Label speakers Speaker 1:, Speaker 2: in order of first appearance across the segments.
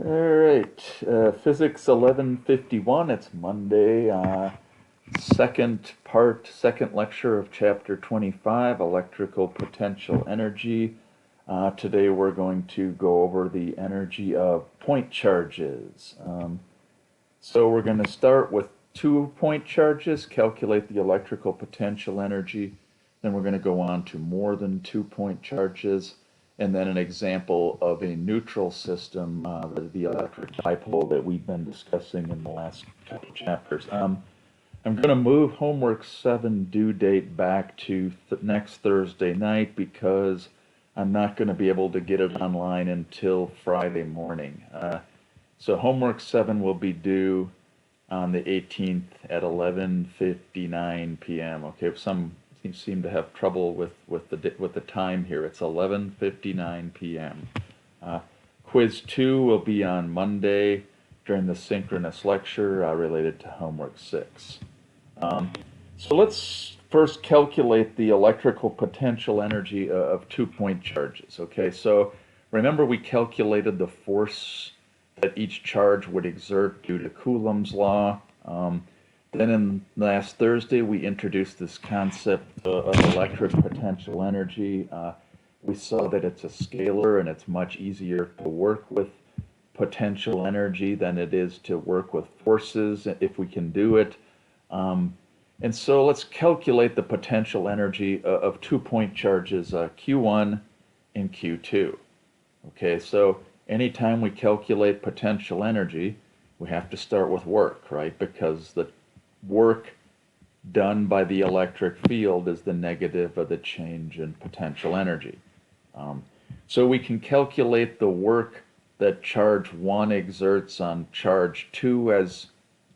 Speaker 1: All right, Physics 1151. It's Monday, second part, second lecture of Chapter 25, Electrical Potential Energy. Today we're going to go over the energy of point charges. So we're going to start with 2 point charges, calculate the electrical potential energy. Then we're going to go on to more than 2 point charges, and then an example of a neutral system, the electric dipole that we've been discussing in the last couple chapters. I'm going to move homework 7 due date back to next Thursday night because I'm not going to be able to get it online until Friday morning. So homework 7 will be due on the 18th at 11:59 p.m. Okay, some seem to have trouble with the time here. It's 11:59 p.m. Quiz 2 will be on Monday during the synchronous lecture related to homework 6. So let's first calculate the electrical potential energy of 2 point charges. Okay, so remember we calculated the force that each charge would exert due to Coulomb's law. Then in last Thursday, we introduced this concept of electric potential energy. We saw that it's a scalar and it's much easier to work with potential energy than it is to work with forces if we can do it. And so let's calculate the potential energy of 2 point charges Q1 and Q2. Okay, so anytime we calculate potential energy, we have to start with work, right? Because the work done by the electric field is the negative of the change in potential energy. So we can calculate the work that charge 1 exerts on charge 2 as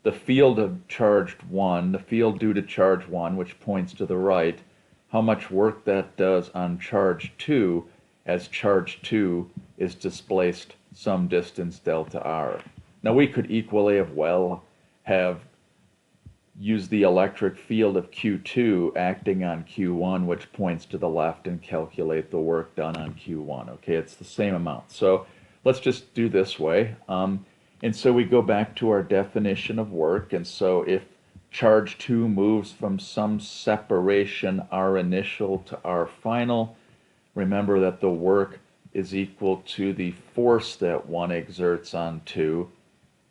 Speaker 1: the field of charged 1, the field due to charge 1, which points to the right, how much work that does on charge 2 as charge 2 is displaced some distance delta r. Now we could equally have used the electric field of Q2 acting on Q1, which points to the left, and calculate the work done on Q1. Okay, it's the same amount. So let's just do this way. And so we go back to our definition of work. And so if charge 2 moves from some separation R initial to R final, remember that the work is equal to the force that 1 exerts on 2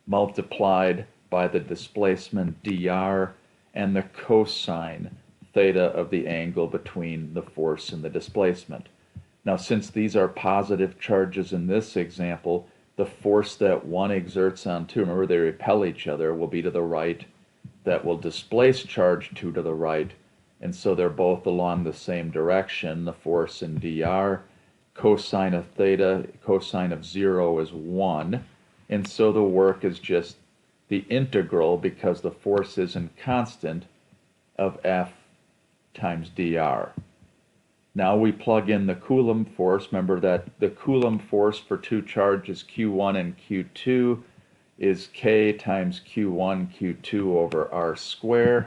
Speaker 1: multiplied by the displacement dr and the cosine theta of the angle between the force and the displacement. Now, since these are positive charges in this example, the force that 1 exerts on 2, remember they repel each other, will be to the right. That will displace charge 2 to the right. And so they're both along the same direction, the force in dr. Cosine of theta, cosine of 0 is 1. And so the work is just the integral, because the force isn't constant, of F times dr. Now we plug in the Coulomb force. Remember that the Coulomb force for 2 charges Q1 and Q2 is K times Q1, Q2 over R square.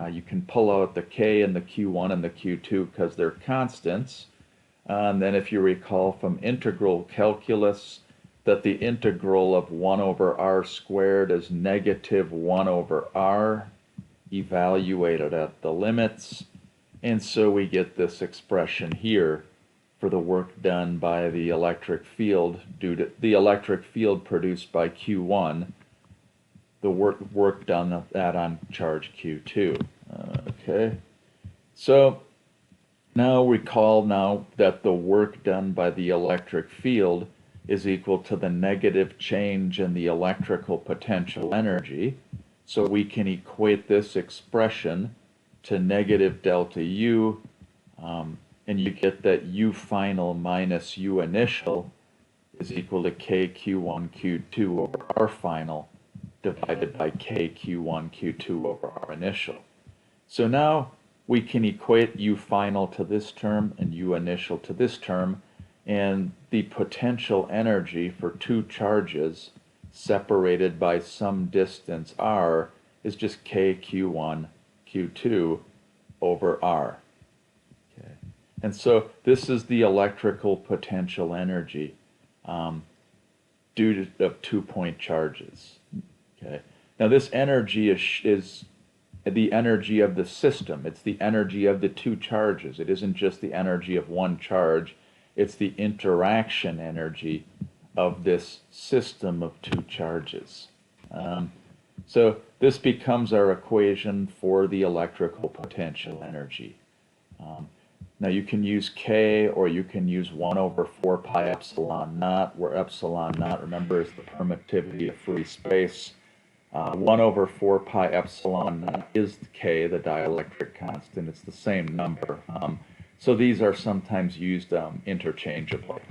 Speaker 1: You can pull out the K and the Q1 and the Q2 because they're constants. And then if you recall from integral calculus that the integral of 1 over R squared is negative 1 over R, evaluated at the limits. And so we get this expression here for the work done by the electric field due to the electric field produced by Q1, the work done on charge Q2. Okay, so now recall that the work done by the electric field is equal to the negative change in the electrical potential energy. So we can equate this expression to negative delta U, and you get that U final minus U initial is equal to K Q1 Q2 over R final divided by K Q1 Q2 over R initial. So now we can equate U final to this term and U initial to this term, and the potential energy for 2 charges separated by some distance r is just K Q1 Q2 over R. Okay. And so this is the electrical potential energy. of 2-point charges. Okay. Now this energy is the energy of the system. It's the energy of the two charges. It isn't just the energy of one charge. It's the interaction energy of this system of two charges. So this becomes our equation for the electrical potential energy. Now you can use K, or you can use 1 over 4 pi epsilon naught, where epsilon naught, remember, is the permittivity of free space. 1 over 4 pi epsilon naught is K, the dielectric constant. It's the same number. So these are sometimes used interchangeably.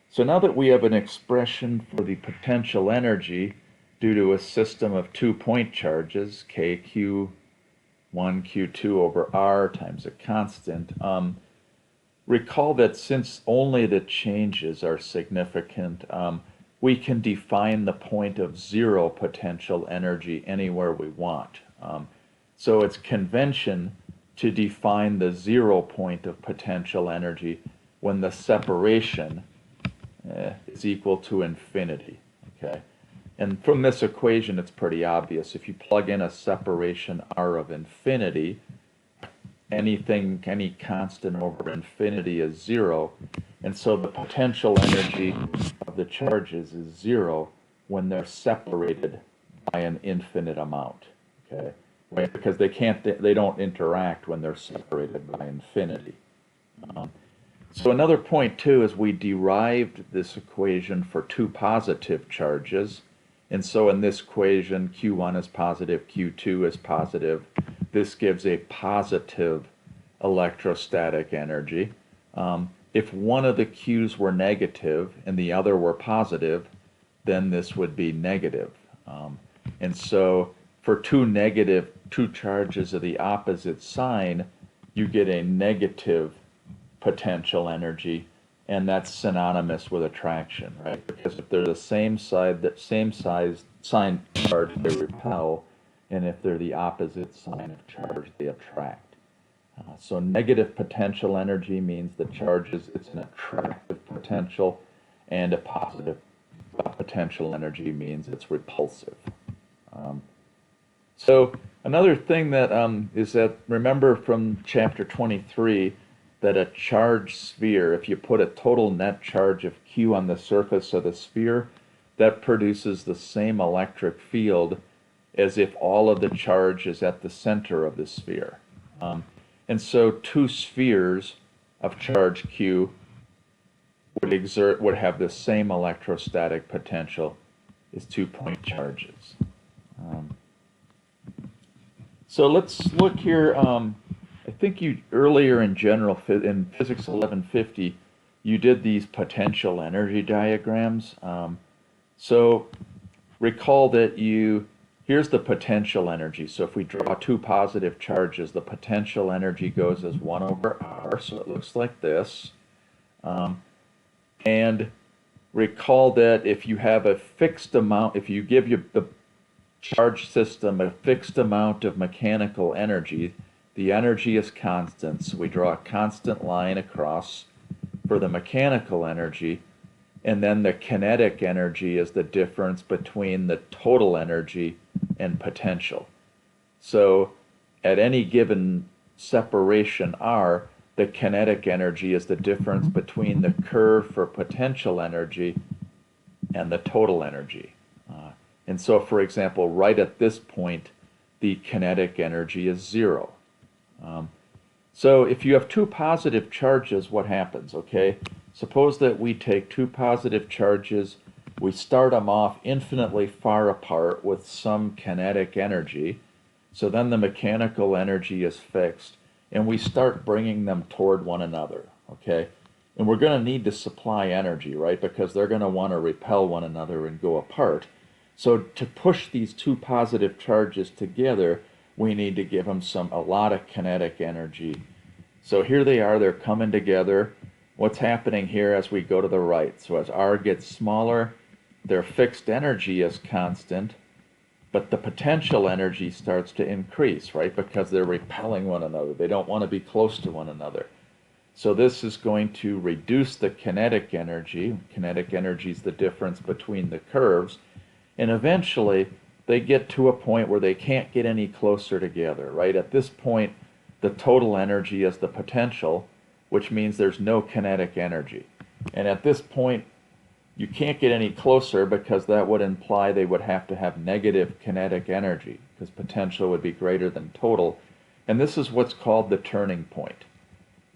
Speaker 1: So now that we have an expression for the potential energy due to a system of 2-point charges, KQ1, Q2 over R times a constant, recall that since only the changes are significant, we can define the point of zero potential energy anywhere we want. So it's convention to define the 0 point of potential energy when the separation is equal to infinity. Okay, and from this equation it's pretty obvious. If you plug in a separation r of infinity, any constant over infinity is 0, and so the potential energy of the charges is 0 when they're separated by an infinite amount. Okay, right? Because they don't interact when they're separated by infinity. So another point too is we derived this equation for two positive charges, and so in this equation Q1 is positive, Q2 is positive. This gives a positive electrostatic energy. If one of the Q's were negative and the other were positive, then this would be negative. And so for two charges of the opposite sign, you get a negative potential energy, and that's synonymous with attraction, right? Because if they're the same size sign charge, they repel, and if they're the opposite sign of charge, they attract. So negative potential energy means the charges, it's an attractive potential, and a positive potential energy means it's repulsive. So another thing that is that, remember from chapter 23, that a charged sphere, if you put a total net charge of Q on the surface of the sphere, that produces the same electric field as if all of the charge is at the center of the sphere. And so two spheres of charge Q would have the same electrostatic potential as 2-point charges. So let's look here. I think you earlier in in Physics 1150, you did these potential energy diagrams. So recall that here's the potential energy. So if we draw two positive charges, the potential energy goes as 1 over r, so it looks like this. And recall that if you have a fixed amount, if you give the charge system a fixed amount of mechanical energy, the energy is constant, so we draw a constant line across for the mechanical energy, and then the kinetic energy is the difference between the total energy and potential. So at any given separation r, the kinetic energy is the difference between the curve for potential energy and the total energy. And so, for example, right at this point, the kinetic energy is 0. So if you have two positive charges, what happens? Okay, suppose that we take two positive charges, we start them off infinitely far apart with some kinetic energy, so then the mechanical energy is fixed, and we start bringing them toward one another, okay? And we're going to need to supply energy, right? Because they're going to want to repel one another and go apart. So to push these two positive charges together, we need to give them a lot of kinetic energy. So here they are, they're coming together. What's happening here as we go to the right? So as r gets smaller, their fixed energy is constant, but the potential energy starts to increase, right? Because they're repelling one another. They don't want to be close to one another. So this is going to reduce the kinetic energy. Kinetic energy is the difference between the curves. And eventually, they get to a point where they can't get any closer together, right? At this point, the total energy is the potential, which means there's no kinetic energy. And at this point, you can't get any closer because that would imply they would have to have negative kinetic energy because potential would be greater than total. And this is what's called the turning point.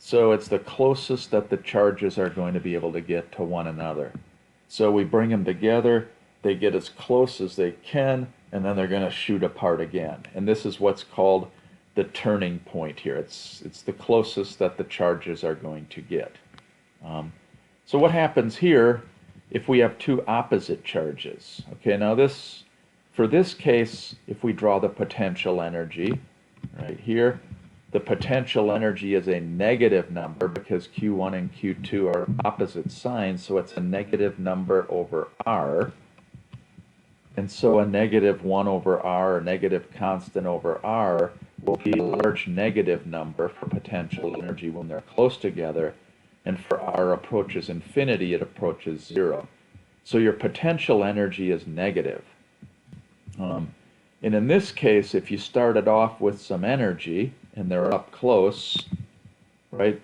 Speaker 1: So it's the closest that the charges are going to be able to get to one another. So we bring them together, they get as close as they can, and then they're going to shoot apart again. And this is what's called the turning point here. It's the closest that the charges are going to get. So what happens here if we have two opposite charges? Okay, now for this case, if we draw the potential energy right here, the potential energy is a negative number because Q1 and Q2 are opposite signs, so it's a negative number over R. And so a negative 1 over R, a negative constant over R, will be a large negative number for potential energy when they're close together. And for R approaches infinity, it approaches 0. So your potential energy is negative. And in this case, if you started off with some energy, and they're up close, right,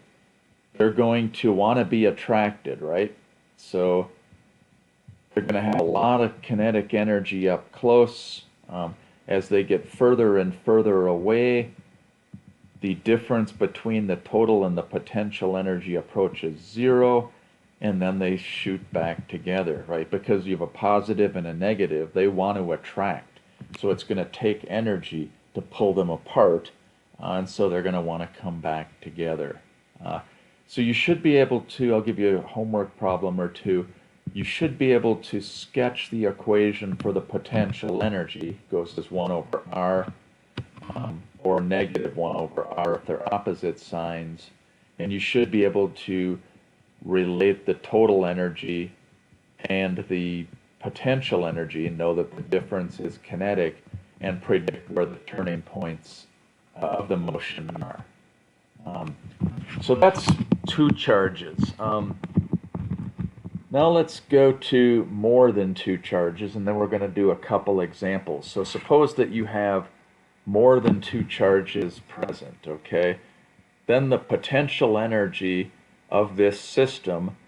Speaker 1: they're going to want to be attracted, right? So they're going to have a lot of kinetic energy up close. As they get further and further away, the difference between the total and the potential energy approaches 0, and then they shoot back together, right? Because you have a positive and a negative, they want to attract. So it's going to take energy to pull them apart. And so they're going to want to come back together. So you should be able to, I'll give you a homework problem or two, you should be able to sketch the equation for the potential energy. It goes as 1 over R, or negative 1 over R if they're opposite signs. And you should be able to relate the total energy and the potential energy and know that the difference is kinetic and predict where the turning points of the motion are. So that's two charges. Now let's go to more than two charges, and then we're going to do a couple examples. So suppose that you have more than two charges present, okay? Then the potential energy of this system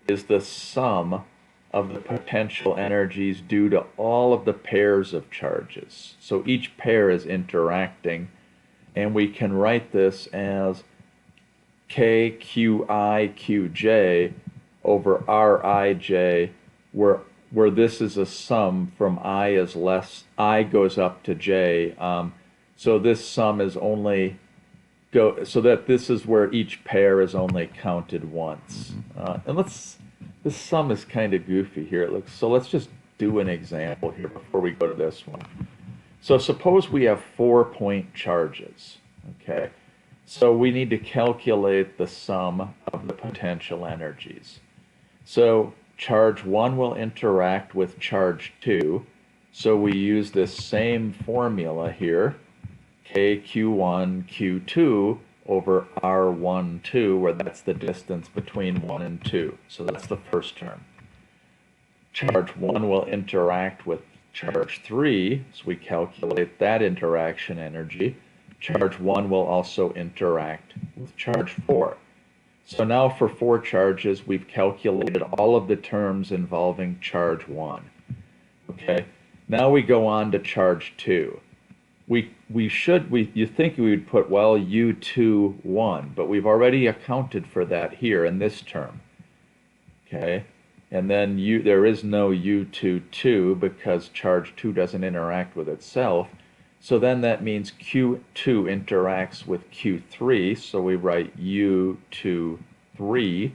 Speaker 1: is the sum of the potential energies due to all of the pairs of charges. So each pair is interacting. And we can write this as KQI over Rij, where this is a sum from I is less, I goes up to j. So this sum is only, so that this is where each pair is only counted once. And this sum is kind of goofy here. So let's just do an example here before we go to this one. So suppose we have 4-point charges, okay? So we need to calculate the sum of the potential energies. So charge 1 will interact with charge 2, so we use this same formula here, KQ1, Q2 over R12, where that's the distance between 1 and 2. So that's the first term. Charge 1 will interact with charge 3, so we calculate that interaction energy. Charge 1 will also interact with charge 4. So now for 4 charges, we've calculated all of the terms involving charge 1. Okay, now we go on to charge 2. You think we would put, well, U2, 1, but we've already accounted for that here in this term. Okay. And then there is no U22 because charge 2 doesn't interact with itself. So then that means Q2 interacts with Q3. So we write U23,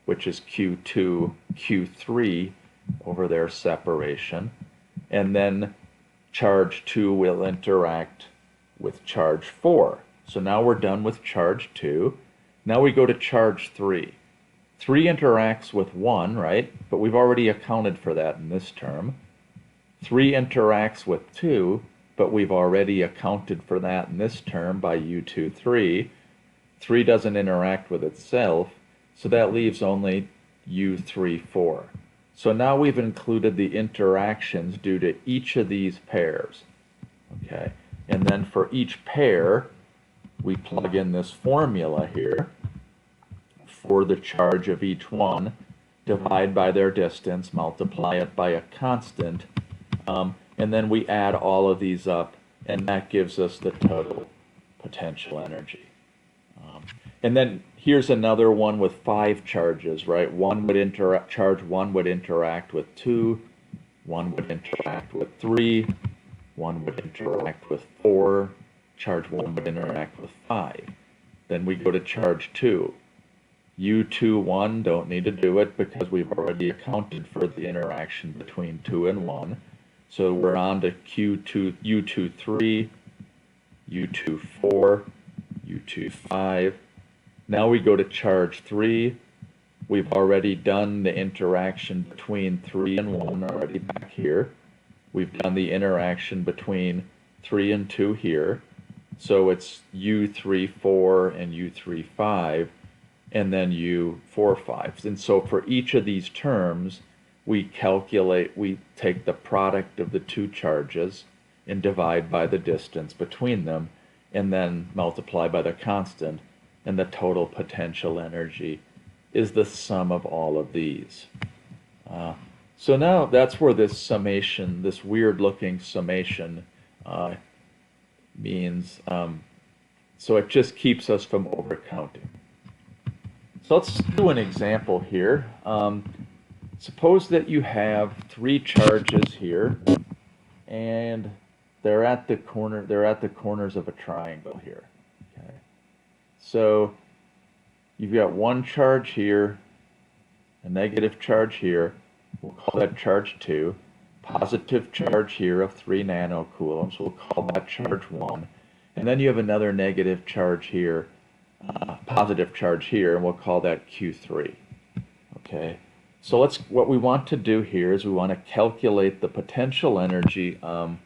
Speaker 1: which is Q2, Q3 over their separation. And then charge 2 will interact with charge 4. So now we're done with charge 2. Now we go to charge 3. 3 interacts with 1, right? But we've already accounted for that in this term. 3 interacts with 2, but we've already accounted for that in this term by U23. 3 doesn't interact with itself, so that leaves only U3, 4. So now we've included the interactions due to each of these pairs. Okay, and then for each pair, we plug in this formula here for the charge of each one, divide by their distance, multiply it by a constant, and then we add all of these up, and that gives us the total potential energy. And then here's another one with 5 charges, right? Charge 1 would interact with 2, 1 would interact with 3, 1 would interact with 4, charge 1 would interact with 5. Then we go to charge 2. U2, 1, don't need to do it because we've already accounted for the interaction between 2 and 1. So we're on to U2, 3, U2, 4, U2, 5. Now we go to charge 3. We've already done the interaction between 3 and 1 already back here. We've done the interaction between 3 and 2 here. So it's U3, 4 and U3, 5, and then U4, 5. And so for each of these terms, we take the product of the two charges and divide by the distance between them, and then multiply by the constant, and the total potential energy is the sum of all of these. So now that's where this summation, this weird looking summation means, so it just keeps us from overcounting. So let's do an example here. Suppose that you have 3 charges here, and they're at the corners of a triangle here. Okay. So you've got one charge here, a negative charge here. We'll call that charge 2. Positive charge here of 3 nanocoulombs. We'll call that charge 1. And then you have another negative charge here, positive charge here, and we'll call that Q3. Okay. So what we want to do here is we want to calculate the potential energy of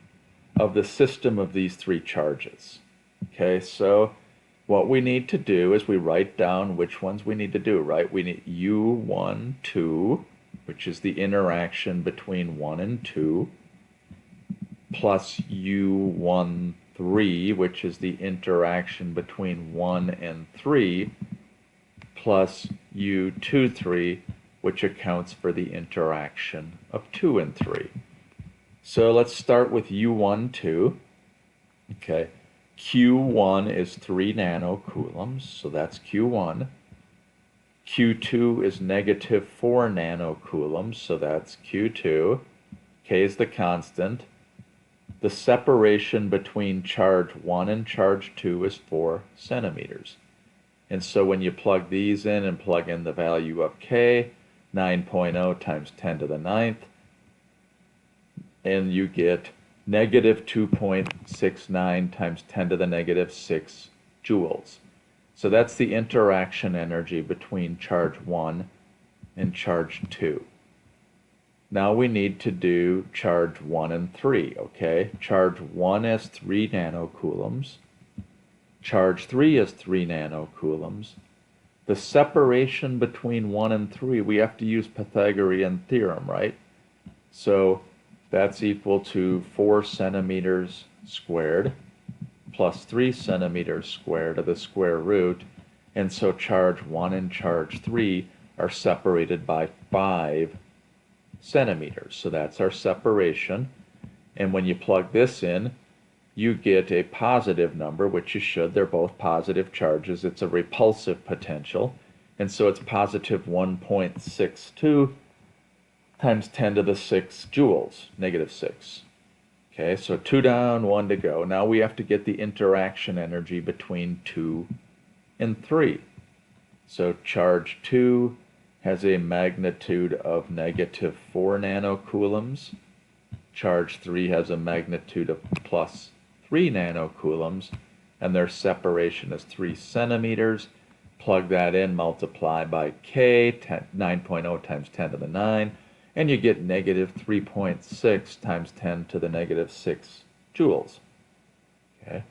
Speaker 1: the system of these 3 charges. Okay, so what we need to do is we write down which ones we need to do, right? We need U1, 2, which is the interaction between 1 and 2, plus U1, 3, which is the interaction between 1 and 3, plus U2, 3, which accounts for the interaction of 2 and 3. So let's start with U1, 2. Okay, Q1 is 3 nanocoulombs, so that's Q1. Q2 is negative 4 nanocoulombs, so that's Q2. K is the constant. The separation between charge 1 and charge 2 is 4 centimeters. And so when you plug these in and plug in the value of K, 9.0 times 10 to the 9th, and you get negative 2.69 times 10 to the negative 6 joules. So that's the interaction energy between charge 1 and charge 2. Now we need to do charge 1 and 3, okay? Charge 1 has 3 nanocoulombs. Charge 3 has 3 nanocoulombs. The separation between 1 and 3, we have to use Pythagorean theorem, right? So that's equal to 4 centimeters squared plus 3 centimeters squared to the square root. And so charge 1 and charge 3 are separated by 5 centimeters. So that's our separation. And when you plug this in, you get a positive number, which you should. They're both positive charges. It's a repulsive potential. And so it's positive 1.62 times 10 to the 6 joules, negative 6. Okay, so 2 down, 1 to go. Now we have to get the interaction energy between 2 and 3. So charge 2 has a magnitude of negative 4 nanocoulombs. Charge 3 has a magnitude of plus 3 nanocoulombs, and their separation is 3 centimeters. Plug that in, multiply by K, 9.0 times 10 to the 9, and you get negative 3.6 times 10 to the negative 6 joules. Okay,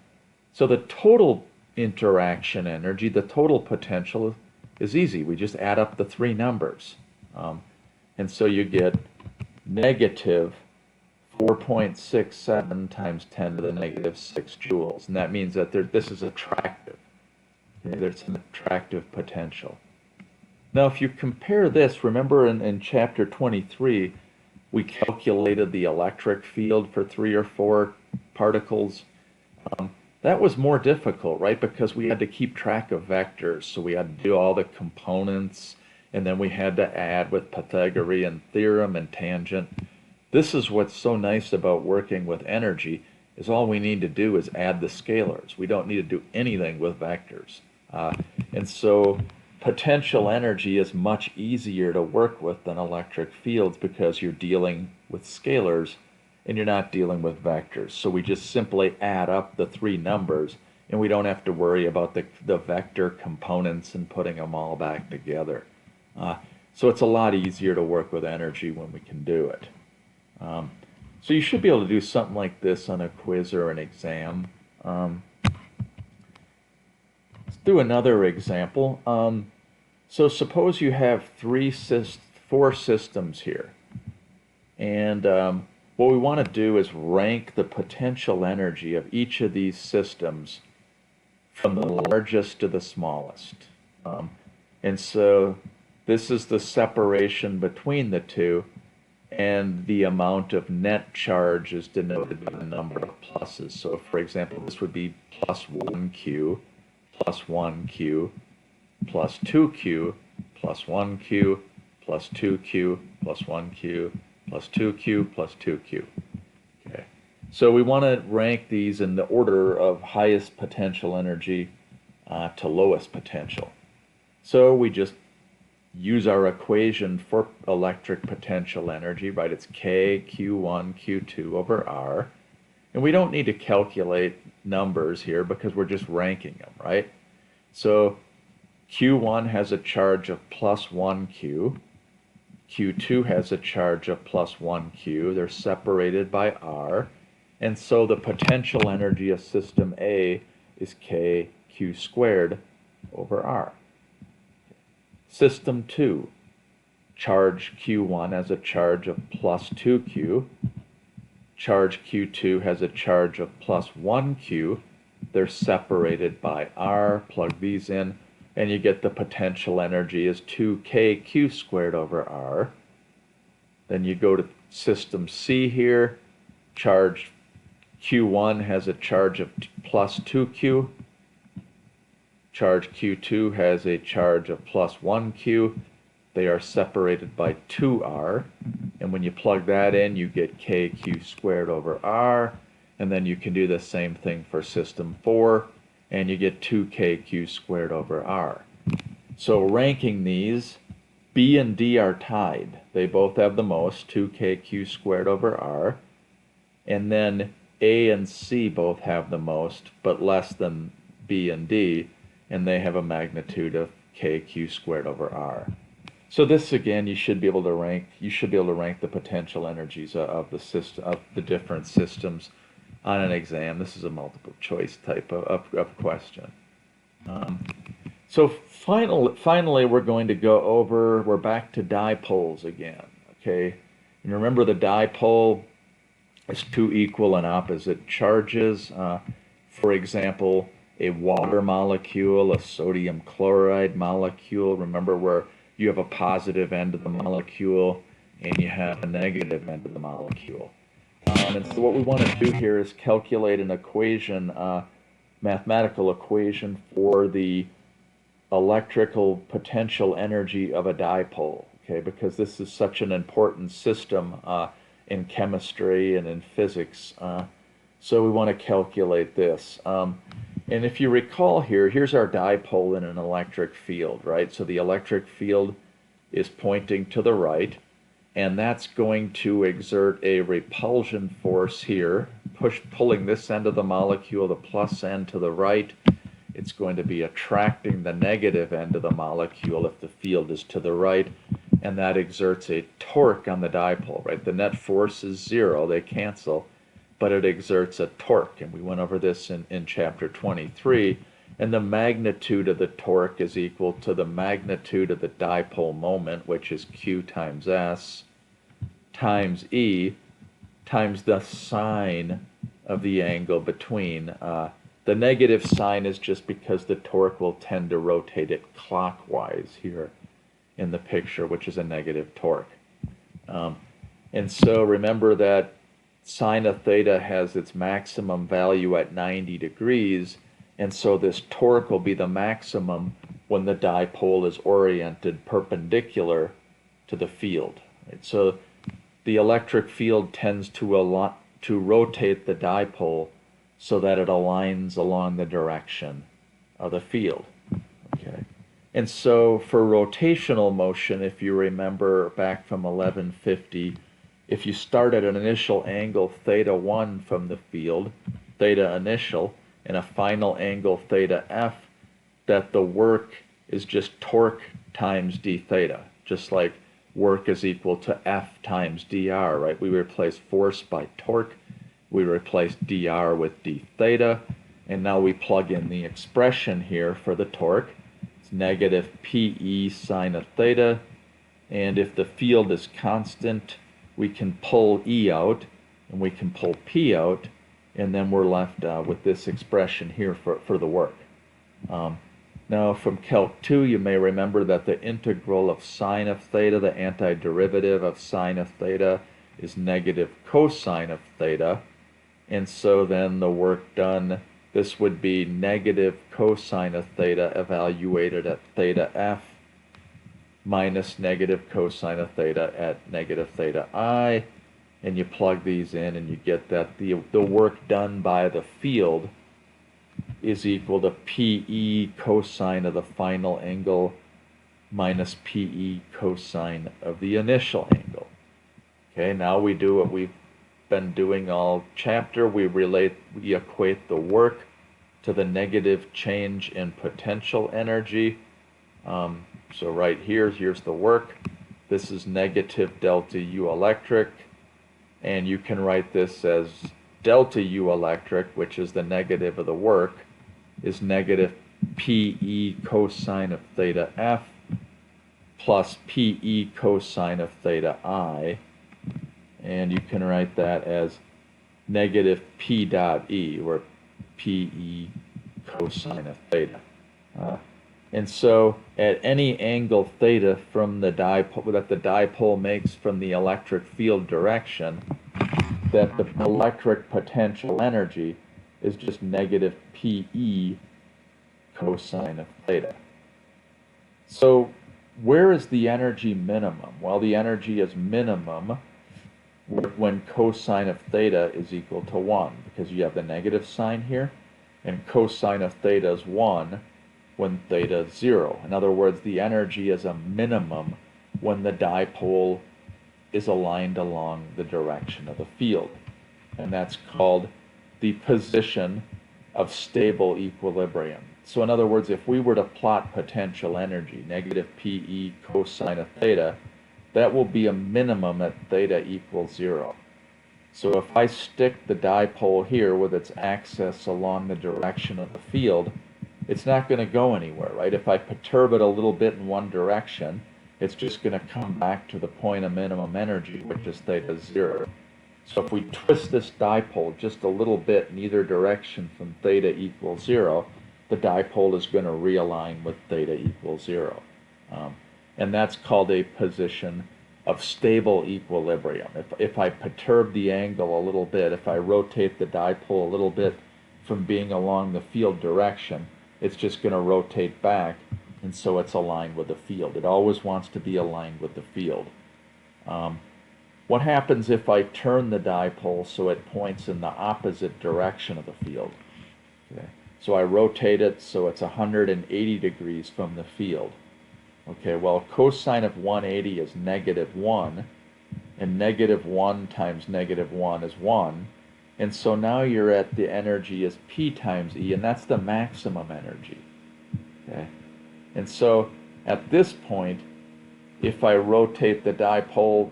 Speaker 1: so the total interaction energy. The total potential is easy. We just add up the three numbers. And so you get negative 4.67 times 10 to the negative 6 joules. And that means that this is attractive. Okay, there's an attractive potential. Now, if you compare this, remember in chapter 23, we calculated the electric field for 3 or 4 particles. That was more difficult, right? Because we had to keep track of vectors. So we had to do all the components, and then we had to add with Pythagorean theorem and tangent. This is what's so nice about working with energy, is all we need to do is add the scalars. We don't need to do anything with vectors. And so potential energy is much easier to work with than electric fields because you're dealing with scalars and you're not dealing with vectors. So we just simply add up the three numbers and we don't have to worry about the vector components and putting them all back together. So it's a lot easier to work with energy when we can do it. So you should be able to do something like this on a quiz or an exam. Let's do another example. So suppose you have 4 systems here. And what we want to do is rank the potential energy of each of these systems from the largest to the smallest. And so this is the separation between the two, and the amount of net charge is denoted by the number of pluses. So for example, this would be plus 1q, plus 1q, plus 2q, plus 1q, plus 2q, plus 1q, plus 2q, plus 2q. Okay. So we want to rank these in the order of highest potential energy to lowest potential. So we just use our equation for electric potential energy, right? It's K Q1 Q2 over R. And we don't need to calculate numbers here because we're just ranking them, right? So Q1 has a charge of plus 1Q. Q2 has a charge of plus 1Q. They're separated by R. And so the potential energy of system A is KQ squared over R. System 2, charge Q1 has a charge of plus 2Q. Charge Q2 has a charge of plus 1Q. They're separated by R. Plug these in, and you get the potential energy is 2KQ squared over R. Then you go to system C here. Charge Q1 has a charge of plus 2Q. Charge Q2 has a charge of plus 1Q. They are separated by 2R. And when you plug that in, you get KQ squared over R. And then you can do the same thing for system 4, and you get 2KQ squared over R. So ranking these, B and D are tied. They both have the most, 2KQ squared over R. And then A and C both have the most, but less than B and D. And they have a magnitude of KQ squared over R. So this again, you should be able to rank the potential energies of the different systems on an exam. This is a multiple choice type of question. So finally, we're going to we're back to dipoles again, okay? And remember, the dipole is 2 equal and opposite charges. For example, a water molecule, a sodium chloride molecule. Remember where you have a positive end of the molecule and you have a negative end of the molecule. And so what we want to do here is calculate an equation, mathematical equation for the electrical potential energy of a dipole, okay? Because this is such an important system in chemistry and in physics. So we want to calculate this. And if you recall here's our dipole in an electric field, right? So the electric field is pointing to the right, and that's going to exert a repulsion force here, pulling this end of the molecule, the plus end, to the right. It's going to be attracting the negative end of the molecule if the field is to the right, and that exerts a torque on the dipole, right? The net force is 0, they cancel, but it exerts a torque, and we went over this in chapter 23, And the magnitude of the torque is equal to the magnitude of the dipole moment, which is Q times S, times E, times the sine of the angle between. The negative sign is just because the torque will tend to rotate it clockwise here in the picture, which is a negative torque. And so remember that sine of theta has its maximum value at 90 degrees, and so this torque will be the maximum when the dipole is oriented perpendicular to the field. Right? So the electric field tends to rotate the dipole so that it aligns along the direction of the field. Okay. And so for rotational motion, if you remember back from 1150, if you start at an initial angle theta 1 from the field, theta initial, and a final angle theta f, that the work is just torque times d theta, just like work is equal to F times dr, right? We replace force by torque, we replace dr with d theta, and now we plug in the expression here for the torque. It's negative PE sine of theta, and if the field is constant, we can pull E out, and we can pull P out, and then we're left with this expression here for the work. Now from Calc 2, you may remember that the integral of sine of theta, the antiderivative of sine of theta, is negative cosine of theta. And so then the work done, this would be negative cosine of theta evaluated at theta f minus negative cosine of theta at negative theta I. And you plug these in and you get that the work done by the field is equal to PE cosine of the final angle minus PE cosine of the initial angle. Okay, now we do what we've been doing all chapter. We equate the work to the negative change in potential energy. So right here's the work. This is negative delta U electric, and you can write this as delta U electric, which is the negative of the work, is negative PE cosine of theta F plus PE cosine of theta I, and you can write that as negative P dot E, or PE cosine of theta. And so at any angle theta from the dipole that the dipole makes from the electric field direction, that the electric potential energy is just negative PE cosine of theta. So where is the energy minimum? Well, the energy is minimum when cosine of theta is equal to 1, because you have the negative sign here, and cosine of theta is 1 when theta is 0. In other words, the energy is a minimum when the dipole is aligned along the direction of the field. And that's called the position of stable equilibrium. So in other words, if we were to plot potential energy, negative PE cosine of theta, that will be a minimum at theta equals 0. So if I stick the dipole here with its axis along the direction of the field, it's not going to go anywhere, right? If I perturb it a little bit in one direction, it's just going to come back to the point of minimum energy, which is theta 0. So if we twist this dipole just a little bit in either direction from theta equals 0, the dipole is going to realign with theta equals 0. And that's called a position of stable equilibrium. If I perturb the angle a little bit, if I rotate the dipole a little bit from being along the field direction, it's just going to rotate back, and so it's aligned with the field. It always wants to be aligned with the field. What happens if I turn the dipole so it points in the opposite direction of the field? Okay. So I rotate it so it's 180 degrees from the field. Okay, well, cosine of 180 is negative 1, and negative 1 times negative 1 is 1. And so now you're at the energy is P times E, and that's the maximum energy. Okay, and so at this point, if I rotate the dipole,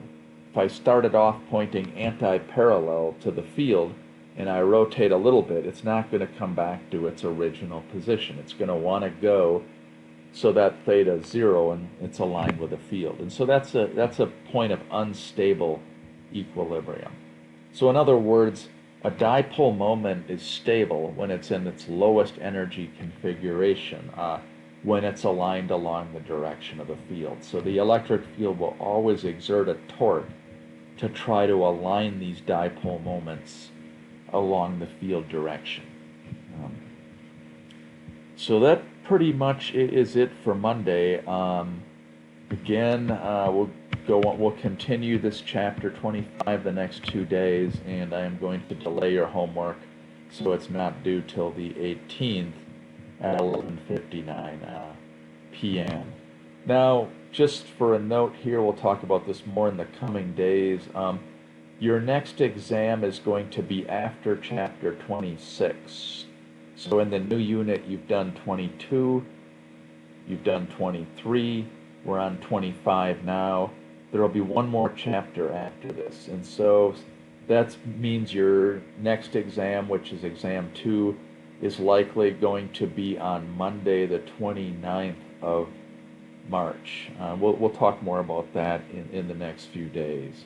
Speaker 1: if I started off pointing anti-parallel to the field, and I rotate a little bit, it's not going to come back to its original position. It's going to want to go so that theta is zero and it's aligned with the field. And so that's a point of unstable equilibrium. So in other words, a dipole moment is stable when it's in its lowest energy configuration, when it's aligned along the direction of the field. So the electric field will always exert a torque to try to align these dipole moments along the field direction. So that pretty much is it for Monday. Again, we'll continue this chapter 25 the next 2 days, and I am going to delay your homework so it's not due till the 18th at 11:59 p.m. Now, just for a note here, we'll talk about this more in the coming days. Your next exam is going to be after chapter 26. So in the new unit, you've done 22, you've done 23, we're on 25 now. There will be one more chapter after this. And so that means your next exam, which is exam 2, is likely going to be on Monday, the 29th of March. We'll talk more about that in the next few days.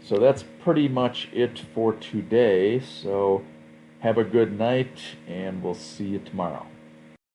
Speaker 1: So that's pretty much it for today. So have a good night, and we'll see you tomorrow.